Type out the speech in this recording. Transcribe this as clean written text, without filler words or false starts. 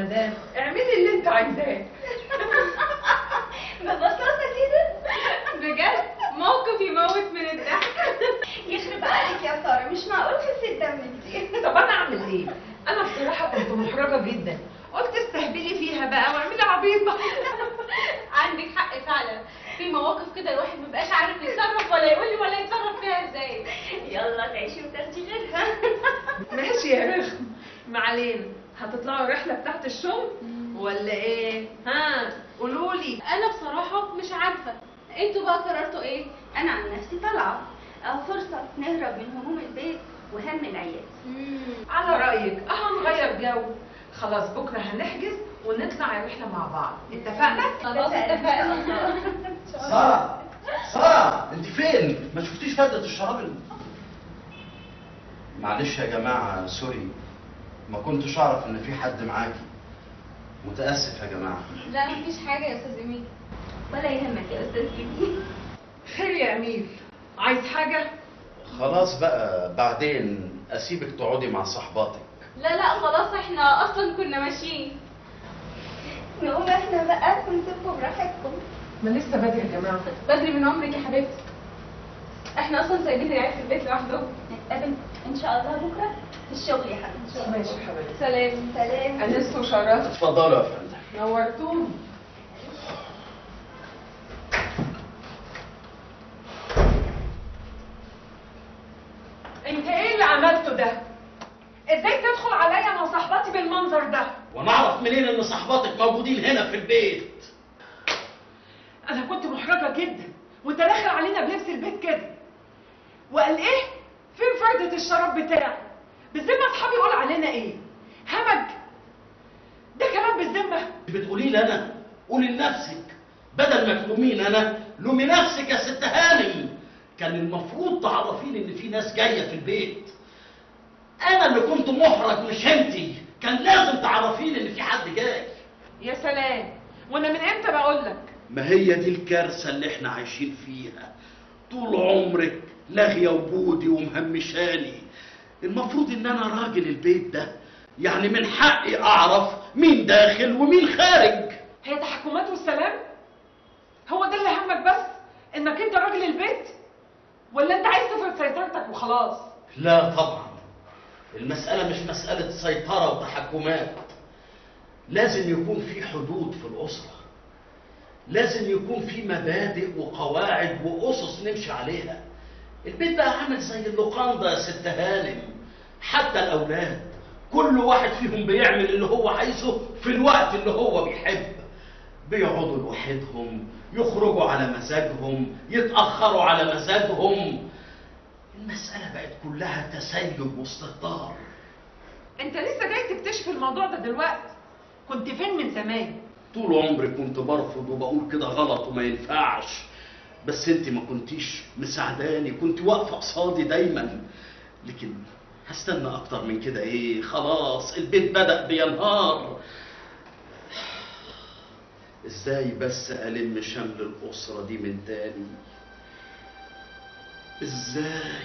مدام اعملي اللي انت عايزاه. ببساطة كده. بجد موقف يموت من الضحك. يخرب عليك يا سارة، مش معقول خسيت دم كتير. طب انا اعمل ايه؟ انا بصراحه كنت محرجه جدا، قلت استهبلي فيها بقى واعملي عبيطه. عندك حق فعلا، في مواقف كده الواحد مبقاش عارف يتصرف ولا يقول ولا يتصرف فيها ازاي. يلا تعيشي وتاخدي غيرها. ماشي يا رخم، ما علينا. هتطلعوا الرحله بتاعت الشغل ولا ايه؟ ها قولولي. انا بصراحه مش عارفه، انتوا بقى قررتوا ايه؟ أنا عن نفسي طالعة، أهو فرصة نهرب من هموم البيت وهم العيال. على رايك هنغير جو. خلاص بكره هنحجز ونطلع الرحله مع بعض، اتفقنا؟ خلاص اتفقنا. سارة سارة انت فين؟ ما شفتيش فردة الشراب معلش يا جماعة سوري، ما كنتش اعرف ان في حد معاكي. متأسف يا جماعة. لا مفيش حاجه يا استاذ ايميل. ولا يهمك يا أستاذ إيمي. خير يا اميل، عايز حاجه؟ خلاص بقى بعدين اسيبك تقعدي مع صحباتك. لا لا خلاص، احنا اصلا كنا ماشيين. نقوم احنا بقى ونسيبكم براحتكم. ما لسه بدري يا جماعه. بدري من عمرك يا حبيبتي، احنا اصلا سايبين العيال في البيت لوحدهم. نتقابل إن شاء الله بكرة في الشغل يا حبيبتي. ماشي يا حبيبتي. سلام. سلام. انست وشرفت. اتفضلوا يا فندم. نورتوني. انت ايه اللي عملته ده؟ ازاي تدخل عليا انا وصاحباتي بالمنظر ده؟ وانا اعرف منين ان صحباتك موجودين هنا في البيت؟ انا كنت محرجه جدا وانت داخل علينا بلبس البيت كده. وقال ايه؟ فين فردة الشراب بتاعه؟ بالذمه اصحابي يقول علينا ايه؟ همج؟ ده كلام بالذمه؟ بتقولي لي انا؟ قولي لنفسك، بدل ما تلومين انا لومي نفسك يا ست هاني. كان المفروض تعرفين ان في ناس جايه في البيت. انا اللي كنت محرج مش انتي، كان لازم تعرفين ان في حد جاي. يا سلام، وانا من امتى بقول لك؟ ما هي دي الكارثه اللي احنا عايشين فيها. طول عمرك لاغيه وجودي ومهمشاني. المفروض ان انا راجل البيت ده، يعني من حقي اعرف مين داخل ومين خارج. هي تحكمات والسلام؟ هو ده اللي همك بس؟ انك انت راجل البيت؟ ولا انت عايز تفرض سيطرتك وخلاص؟ لا طبعا، المسألة مش مسألة سيطرة وتحكمات. لازم يكون في حدود في الأسرة، لازم يكون في مبادئ وقواعد وأسس نمشي عليها. البيت بقى عامل زي اللوكاندا يا ست هانم. حتى الأولاد كل واحد فيهم بيعمل اللي هو عايزه في الوقت اللي هو بيحب. بيقعدوا لوحدهم، يخرجوا على مزاجهم، يتأخروا على مزاجهم. المسألة بقت كلها تسيب واستهتار. انت لسه جاي تكتشف الموضوع ده دلوقتي؟ كنت فين من زمان؟ طول عمري كنت برفض وبقول كده غلط وما ينفعش، بس انت ما كنتيش مساعداني، كنت واقفة قصادي دايما. لكن هستنى اكتر من كده ايه؟ خلاص البيت بدأ بينهار. ازاي بس ألم شمل الأسرة دي من تاني؟ ازاي؟